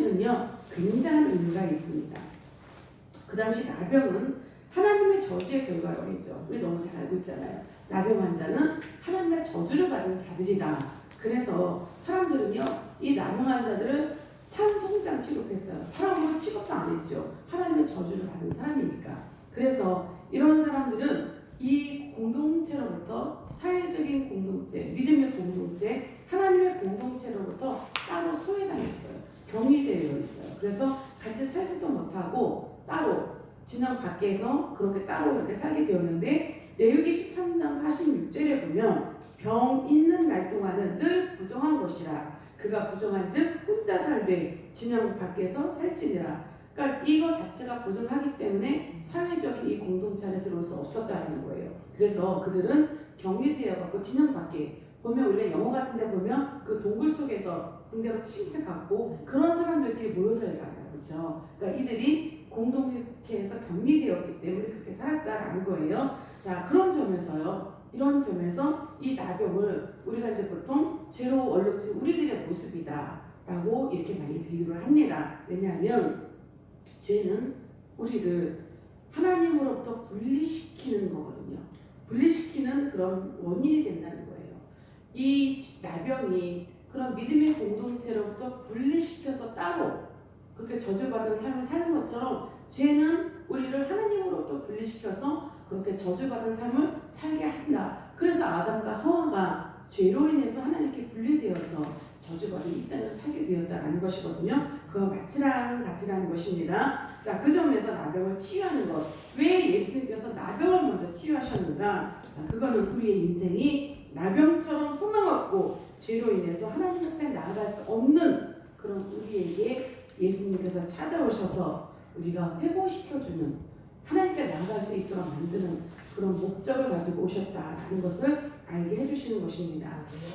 당시는요 굉장한 의미가 있습니다. 그 당시 나병은 하나님의 저주의 결과이죠. 우리 너무 잘 알고 있잖아요. 나병 환자는 하나님의 저주를 받은 자들이다. 그래서 사람들은요 이 나병 환자들을 산송장 취급했어요. 사람으로 취급도 안 했죠. 하나님의 저주를 받은 사람이니까. 그래서 이런 사람들은 이 공동체로부터 사회적인 공동체, 믿음의 공동체, 하나님의 공동체로부터 따로 소외당했어요. 격리되어 있어요. 그래서 같이 살지도 못하고 따로 진영 밖에서 그렇게 따로 이렇게 살게 되었는데 레위기 13장 46절에 보면 병 있는 날 동안은 늘 부정한 것이라 그가 부정한즉 혼자 살되 진영 밖에서 살지니라. 그러니까 이거 자체가 부정하기 때문에 사회적인 이 공동체 안에 들어올 수 없었다는 거예요. 그래서 그들은 격리되어 갖고 진영 밖에 보면 우리가 영어 같은 데 보면 그 동굴 속에서 붕대로 침체받고 그런 사람들끼리 모여 살잖아요. 그렇죠? 그러니까 이들이 공동체에서 격리되었기 때문에 그렇게 살았다라는 거예요. 자, 그런 점에서요. 이런 점에서 이 나병을 우리가 이제 보통 죄로 얼룩진 우리들의 모습이다라고 이렇게 많이 비유를 합니다. 왜냐하면 죄는 우리를 하나님으로부터 분리시키는 거거든요. 분리시키는 그런 원인이 된다는 거예요. 이 나병이 그런 믿음의 공동체로부터 분리시켜서 따로 그렇게 저주받은 삶을 사는 것처럼 죄는 우리를 하나님으로부터 분리시켜서 그렇게 저주받은 삶을 살게 한다. 그래서 아담과 하와가 죄로 인해서 하나님께 분리되어서 저주받은 이 땅에서 살게 되었다는 것이거든요. 그거 마찬가지라는 것입니다. 자, 그 점에서 나병을 치유하는 것. 왜 예수님께서 나병을 먼저 치유하셨는가? 자, 그거는 우리의 인생이 나병처럼 소망 없고 죄로 인해서 하나님 앞에 나아갈 수 없는 그런 우리에게 예수님께서 찾아오셔서 우리가 회복시켜주는 하나님께 나아갈 수 있도록 만드는 그런 목적을 가지고 오셨다는 것을 알게 해주시는 것입니다.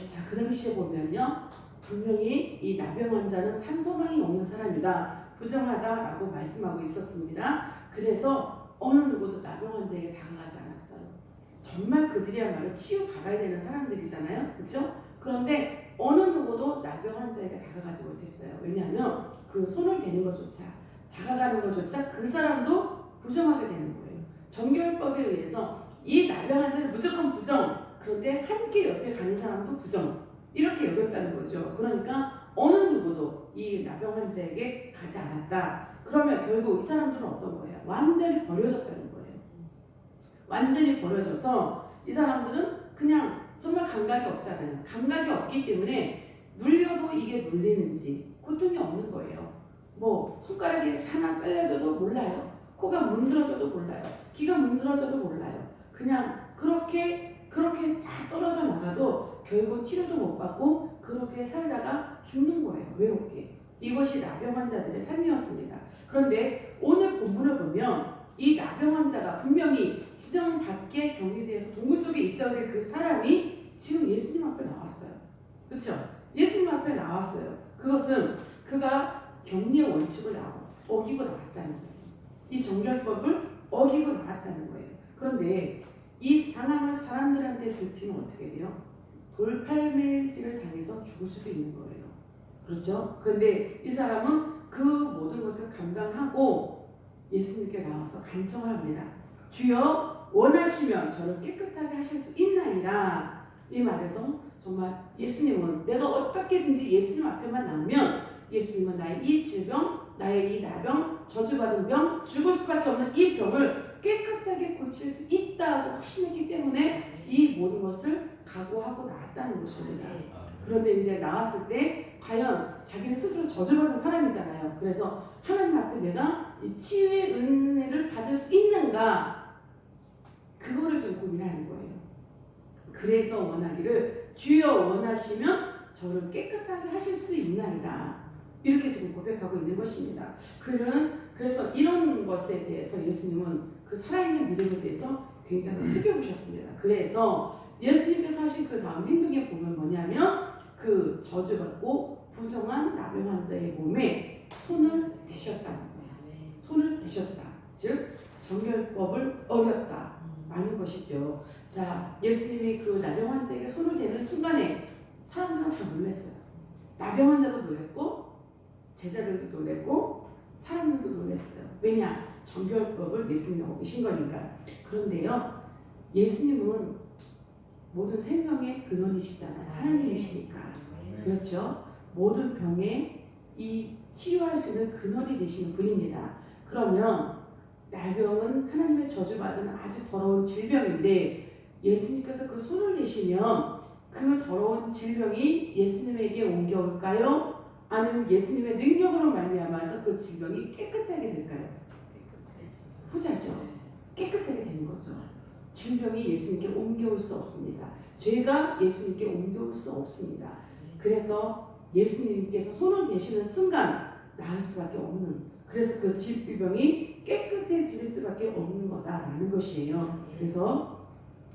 자, 그 당시에 보면요 분명히 이 나병 환자는 산소망이 없는 사람이다, 부정하다라고 말씀하고 있었습니다. 그래서 어느 누구도 나병 환자에게 다가가지 않았어요. 정말 그들이야말로 치유받아야 되는 사람들이잖아요. 그렇죠? 그런데 어느 누구도 나병 환자에게 다가가지 못했어요. 왜냐하면 그 손을 대는 것조차, 다가가는 것조차 그 사람도 부정하게 되는 거예요. 정결법에 의해서 이 나병 환자는 무조건 부정, 그런데 함께 옆에 가는 사람도 부정, 이렇게 여겼다는 거죠. 그러니까 어느 누구도 이 나병 환자에게 가지 않았다. 그러면 결국 이 사람들은 어떤 거예요? 완전히 버려졌다는 거예요. 완전히 버려져서 이 사람들은 그냥 정말 감각이 없잖아요. 감각이 없기 때문에 눌려도 이게 눌리는지 고통이 없는 거예요. 뭐 손가락이 하나 잘려져도 몰라요. 코가 문드러져도 몰라요. 귀가 문드러져도 몰라요. 그냥 그렇게 다 떨어져 나가도 결국 치료도 못 받고 그렇게 살다가 죽는 거예요. 외롭게. 이것이 나병 환자들의 삶이었습니다. 그런데 오늘 본문을 보면 이 나병 환자가 분명히 진영 밖에 격리되어서 동굴 속에 있어야 될 그 사람이 지금 예수님 앞에 나왔어요. 그렇죠? 예수님 앞에 나왔어요. 그것은 그가 격리의 원칙을 어기고 나왔다는 거예요. 이 정결법을 어기고 나왔다는 거예요. 그런데 이 상황을 사람들한테 들키면 어떻게 돼요? 돌팔매질을 당해서 죽을 수도 있는 거예요. 그렇죠? 그런데 이 사람은 그 모든 것을 감당하고 예수님께 나와서 간청을 합니다. 주여 원하시면 저를 깨끗하게 하실 수 있나이다. 이 말에서 정말 예수님은 내가 어떻게든지 예수님 앞에만 나오면 예수님은 나의 이 질병, 나의 이 나병, 저주받은 병, 죽을 수밖에 없는 이 병을 깨끗하게 고칠 수 있다고 확신했기 때문에 이 모든 것을 각오하고 나왔다는 것입니다. 그런데 이제 나왔을 때 과연 자기는 스스로 저주받은 사람이잖아요. 그래서 하나님 앞에 내가 이 치유의 은혜를 받을 수 있는가, 그거를 지금 고민하는 거예요. 그래서 원하기를 주여 원하시면 저를 깨끗하게 하실 수 있나이다, 이렇게 지금 고백하고 있는 것입니다. 그래서 이런 것에 대해서 예수님은 그 살아있는 믿음에 대해서 굉장히 크게 보셨습니다. 그래서 예수님께서 하신 그 다음 행동에 보면 뭐냐면 그 저주받고 부정한 나병 환자의 몸에 손을 대셨다는 거예요. 손을 대셨다. 즉 정결법을 어겼다 라는 것이죠. 자, 예수님이 그 나병 환자에게 손을 대는 순간에 사람들은 다 놀랐어요. 나병 환자도 놀랐고 제자들도 놀랬고 사람들도 놀랐어요. 왜냐? 정결법을 예수님이 하고 계신 거니까. 그런데요, 예수님은 모든 생명의 근원이시잖아요. 하나님이시니까. 그렇죠? 모든 병에 이 치유할 수 있는 근원이 되시는 분입니다. 그러면 나병은 하나님의 저주받은 아주 더러운 질병인데 예수님께서 그 손을 대시면 그 더러운 질병이 예수님에게 옮겨올까요? 아니면 예수님의 능력으로 말미암아서 그 질병이 깨끗하게 될까요? 후자죠. 깨끗하게 되는 거죠. 질병이 예수님께 옮겨올 수 없습니다. 죄가 예수님께 옮겨올 수 없습니다. 그래서 예수님께서 손을 대시는 순간 나을 수밖에 없는, 그래서 그 질병이 깨끗해질 수밖에 없는 거다라는 것이에요. 그래서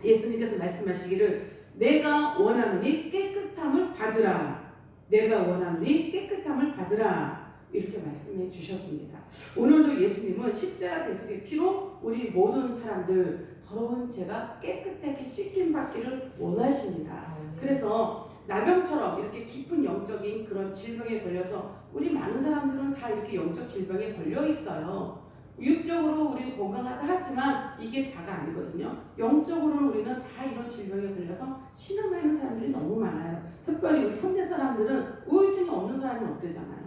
예수님께서 말씀하시기를 내가 원하노니 깨끗함을 받으라. 내가 원하노니 깨끗함을 받으라. 이렇게 말씀해 주셨습니다. 오늘도 예수님은 십자가 대속의 피로 우리 모든 사람들 더러운 죄가 깨끗하게 씻김받기를 원하십니다. 그래서 나병처럼 이렇게 깊은 영적인 그런 질병에 걸려서 우리 많은 사람들은 다 이렇게 영적 질병에 걸려 있어요. 육적으로 우리는 건강하다 하지만 이게 다가 아니거든요. 영적으로는 우리는 다 이런 질병에 걸려서 신음하는 사람들이 너무 많아요. 특별히 우리 현대 사람들은 우울증이 없는 사람이 없대잖아요.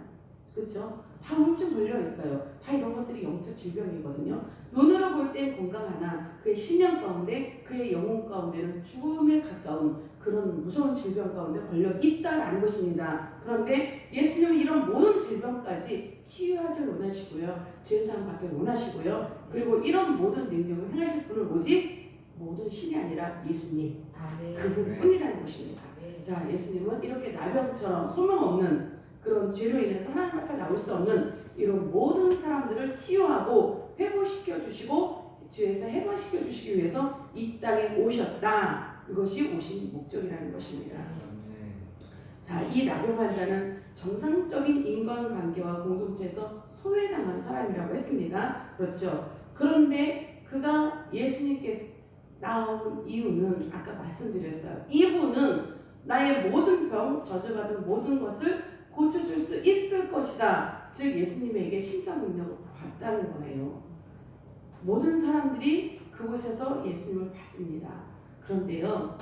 그렇죠? 다 우울증 걸려 있어요. 다 이런 것들이 영적 질병이거든요. 눈으로 볼 땐 건강하나 그의 신령 가운데 그의 영혼 가운데는 죽음에 가까운 그런 무서운 질병 가운데 걸려 있다라는 것입니다. 그런데 예수님은 이런 모든 질병까지 치유하길 원하시고요. 죄사함 받길 원하시고요. 그리고 이런 모든 능력을 행하실 분은 오직 모든 신이 아니라 예수님. 그분뿐이라는 것입니다. 자, 예수님은 이렇게 나병처럼 소망 없는 그런 죄로 인해서 하나님 앞에 나올 수 없는 이런 모든 사람들을 치유하고 회복시켜 주시고 죄에서 해방시켜 주시기 위해서 이 땅에 오셨다. 이것이 오신 목적이라는 것입니다. 자, 이 나병 환자는 정상적인 인간관계와 공동체에서 소외당한 사람이라고 했습니다. 그렇죠? 그런데 그가 예수님께서 나온 이유는 아까 말씀드렸어요. 이분은 나의 모든 병, 저주받은 모든 것을 고쳐줄 수 있을 것이다. 즉 예수님에게 신적 능력을 받다는 거예요. 모든 사람들이 그곳에서 예수님을 받습니다. 그런데요,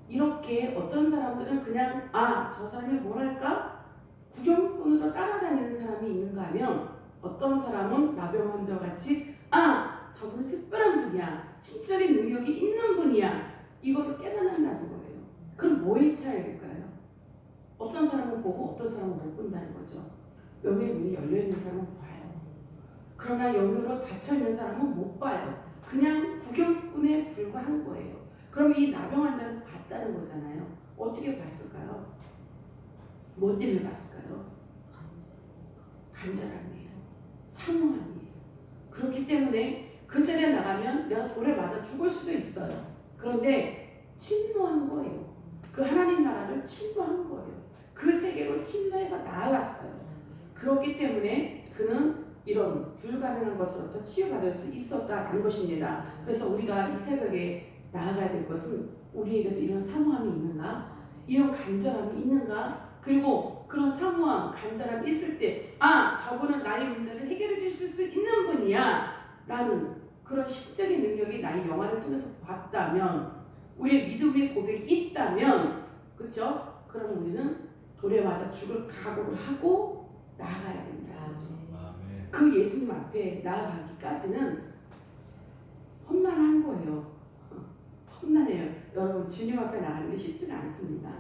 이렇게 어떤 사람들은 그냥 저 사람이 뭐랄까? 구경꾼으로 따라다니는 사람이 있는가 하면 어떤 사람은 나병 환자와 같이 저분은 특별한 분이야. 신적인 능력이 있는 분이야. 이거를 깨닫는다는 거예요. 그럼 뭐의 차이일까요? 어떤 사람은 보고 어떤 사람은 못 본다는 거죠. 여기에 눈이 열려있는 사람은 봐요. 그러나 여기로 닫혀있는 사람은 못 봐요. 그냥 구경꾼에 불과한 거예요. 그럼 이 나병 환자는 봤다는 거잖아요. 어떻게 봤을까요? 뭐 때문에 봤을까요? 간절함이에요. 사모함이에요. 그렇기 때문에 그 자리에 나가면 내가 돌에 맞아 죽을 수도 있어요. 그런데 침노한 거예요. 그 하나님 나라를 침노한 거예요. 그 세계로 침노해서 나아갔어요. 그렇기 때문에 그는 이런 불가능한 것으로부터 치유받을 수 있었다는 것입니다. 그래서 우리가 이 새벽에 나아가야 될 것은 우리에게도 이런 사모함이 있는가? 이런 간절함이 있는가? 그리고 그런 사모함, 간절함이 있을 때 저분은 나의 문제를 해결해 주실 수 있는 분이야 라는 그런 신적인 능력이 나의 영화를 통해서 봤다면, 우리의 믿음의 고백이 있다면, 그렇죠? 그러면 우리는 돌에 맞아 죽을 각오를 하고 나아가야 된다. 그 예수님 앞에 나아가기까지는 험난한 거예요. 험난해요. 여러분, 주님 앞에 나가는 게 쉽지는 않습니다.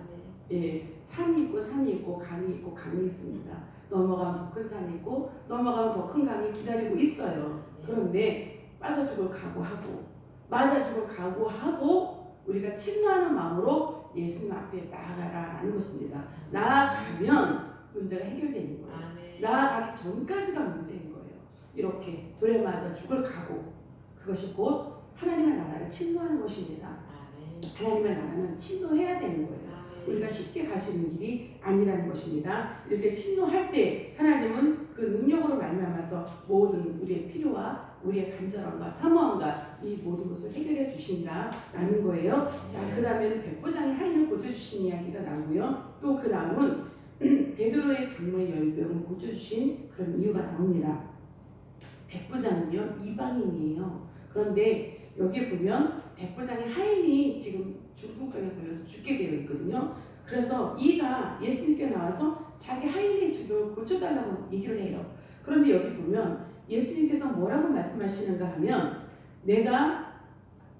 예, 산이 있고 강이 있고 강이 있습니다. 넘어가면 더 큰 산이 있고 넘어가면 더 큰 강이 기다리고 있어요. 그런데 빠져 죽을 각오하고 맞아 죽을 각오하고 우리가 침노하는 마음으로 예수님 앞에 나아가라라는 것입니다. 나아가면 문제가 해결되는 거예요. 나아가기 전까지가 문제인 거예요. 이렇게 돌에 맞아 죽을 각오, 그것이 곧 하나님의 나라를 침노하는 것입니다. 하나님의 나라는 침노해야 되는 거예요. 우리가 쉽게 갈 수 있는 길이 아니라는 것입니다. 이렇게 침노할 때 하나님은 그 능력으로 말미암아서 모든 우리의 필요와 우리의 간절함과 사모함과 이 모든 것을 해결해 주신다라는 거예요. 자, 그 다음에는 백부장이 하인을 고쳐주신 이야기가 나오고요. 또 그 다음은 베드로의 장모의 열병을 고쳐주신 그런 이유가 나옵니다. 백부장은요 이방인이에요. 그런데 여기에 보면 백부장의 하인이 지금 중풍병에 걸려서 죽게 되어 있거든요. 그래서 이가 예수님께 나와서 자기 하인의 질병을 고쳐달라고 얘기를 해요. 그런데 여기 보면 예수님께서 뭐라고 말씀하시는가 하면 내가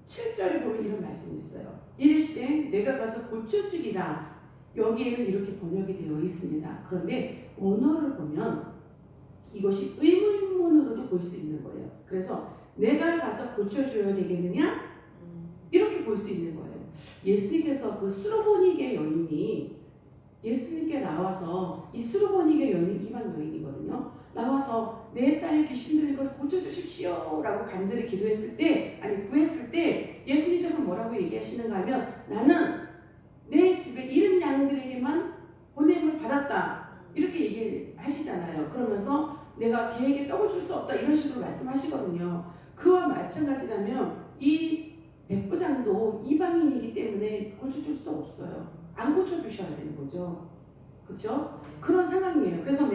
7절에 보면 이런 말씀이 있어요. 이르시되 내가 가서 고쳐주리라. 여기에는 이렇게 번역이 되어 있습니다. 그런데 원어를 보면 이것이 의문문으로도 볼 수 있는 거예요. 그래서 내가 가서 고쳐줘야 되겠느냐? 이렇게 볼 수 있는 거예요. 예수님께서 그 수로보니게 여인이 예수님께 나와서 이 수로보니게 여인이 이방 여인이거든요. 나와서 내 딸의 귀신 들린 것을 고쳐주십시오 라고 간절히 기도했을 때 구했을 때 예수님께서 뭐라고 얘기하시는가 하면 나는 내 집에 잃은 양들에게만 보냄을 받았다 이렇게 얘기하시잖아요. 그러면서 내가 개에게 떡을 줄 수 없다 이런 식으로 말씀하시거든요. 그와 마찬가지라면 이 백부장도 이방인이기 때문에 고쳐줄 수 없어요. 안 고쳐주셔야 되는 거죠. 그렇죠? 그런 상황이에요. 그래서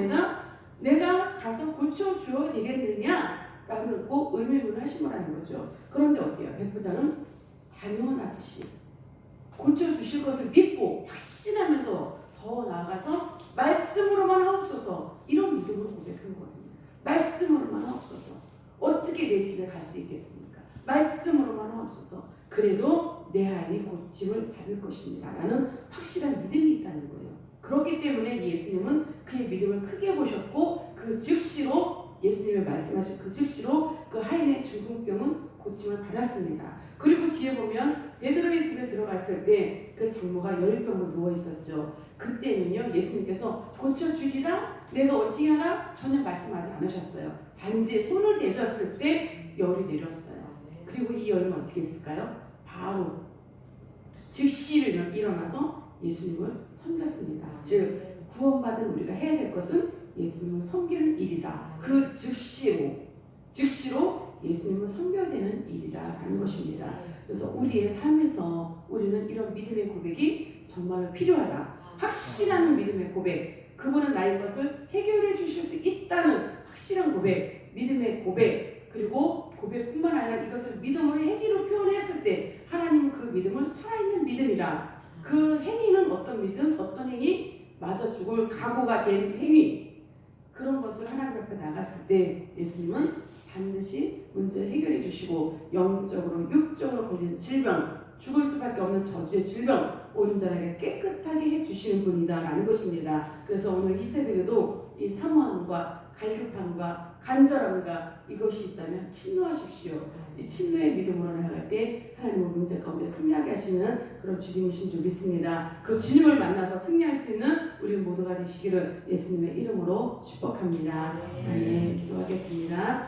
내가 가서 고쳐줘야 되겠느냐라고 의문을 하신 거라는 거죠. 그런데 어때요? 백부장은 당연하듯이 고쳐주실 것을 믿고 확신하면서 더 나아가서 말씀으로만 하옵소서 이런 믿음으로 고백한 거거든요. 말씀으로만 하옵소서. 어떻게 내 집에 갈 수 있겠습니까? 말씀으로만 하옵소서. 그래도 내 아이는 고침을 받을 것입니다 라는 확실한 믿음이 있다는 거예요. 그렇기 때문에 예수님은 그의 믿음을 크게 보셨고 그 즉시로 예수님이 말씀하신 그 즉시로 그 하인의 중풍병은 고침을 받았습니다. 그리고 뒤에 보면 베드로의 집에 들어갔을 때 그 장모가 열병으로 누워 있었죠. 그때는요 예수님께서 고쳐주리라 내가 어떻게 하라 전혀 말씀하지 않으셨어요. 단지 손을 대셨을 때 열이 내렸어요. 그리고 이 여인은 어떻게 했을까요? 바로 즉시 일어나서 예수님을 섬겼습니다. 즉 구원받은 우리가 해야 될 것은 예수님을 섬기는 일이다. 그 즉시로 예수님을 섬겨야 되는 일이다 하는 것입니다. 그래서 우리의 삶에서 우리는 이런 믿음의 고백이 정말 필요하다. 확실한 믿음의 고백, 그분은 나의 것을 해결해 주실 수 있다는 확실한 고백, 믿음의 고백, 그리고 고백뿐만 아니라 이것을 믿음으로 행위로 표현했을 때 하나님은 그 믿음을 살아있는 믿음이다. 그 행위는 어떤 믿음, 어떤 행위? 맞아 죽을 각오가 된 행위. 그런 것을 하나님 앞에 나갔을 때 예수님은 반드시 문제를 해결해 주시고 영적으로 육적으로 걸린 질병, 죽을 수밖에 없는 저주의 질병 온전하게 깨끗하게 해주시는 분이다라는 것입니다. 그래서 오늘 이 새벽에도 이 사모함과 갈급함과 간절함과 이것이 있다면 침노하십시오. 이 침노의 믿음으로 나아갈 때 하나님은 문제 가운데 승리하게 하시는 그런 주님이신 줄 믿습니다. 그 주님을 만나서 승리할 수 있는 우리 모두가 되시기를 예수님의 이름으로 축복합니다. 아멘. 기도하겠습니다.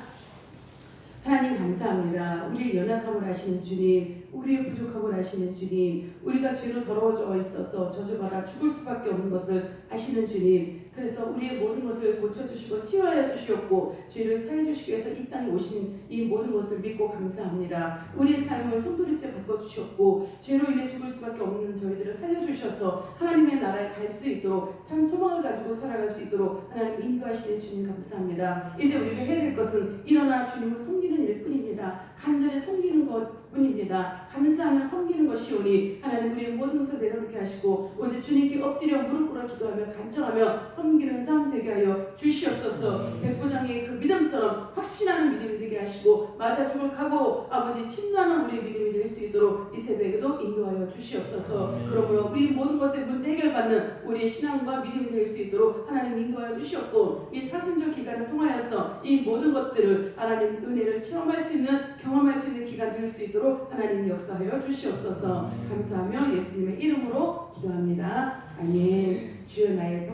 하나님 감사합니다. 우리의 연약함을 아시는 주님, 우리의 부족함을 아시는 주님, 우리가 죄로 더러워져 있어서 저주받아 죽을 수밖에 없는 것을 아시는 주님, 그래서 우리의 모든 것을 고쳐주시고 치유하여 주시었고 죄를 사해 주시기 위해서 이 땅에 오신 이 모든 것을 믿고 감사합니다. 우리의 삶을 송두리째 바꿔주셨고 죄로 인해 죽을 수밖에 없는 저희들을 살려주셔서 하나님의 나라에 갈 수 있도록 산 소망을 가지고 살아갈 수 있도록 하나님 인도하시는 주님 감사합니다. 이제 우리가 해야 될 것은 일어나 주님을 섬기는 일뿐입니다. 간절히 섬기는 것뿐입니다. 감사하며 섬기는 것이오니 하나님 우리의 모든 것을 내려놓게 하시고 오직 주님께 엎드려 무릎 꿇어 기도하며 간청하며 섬기는 삶 되게 하여 주시옵소서. 백부장의 그 믿음처럼 확신하는 믿음이 되게 하시고 맞아 죽을 각오 아버지 침노하는 우리의 믿음이 될 수 있도록 이 새벽에도 인도하여 주시옵소서. 그러므로 우리 모든 것의 문제 해결받는 우리의 신앙과 믿음이 될 수 있도록 하나님 인도하여 주시옵고 이 사순절 기간을 통하여서 이 모든 것들을 하나님 은혜를 체험할 수 있는 경험할 수 있는 기간 될 수 있도록 하나님 역사하여 주시옵소서. 감사하며 예수님의 이름으로 기도합니다. 아멘. 주여 나의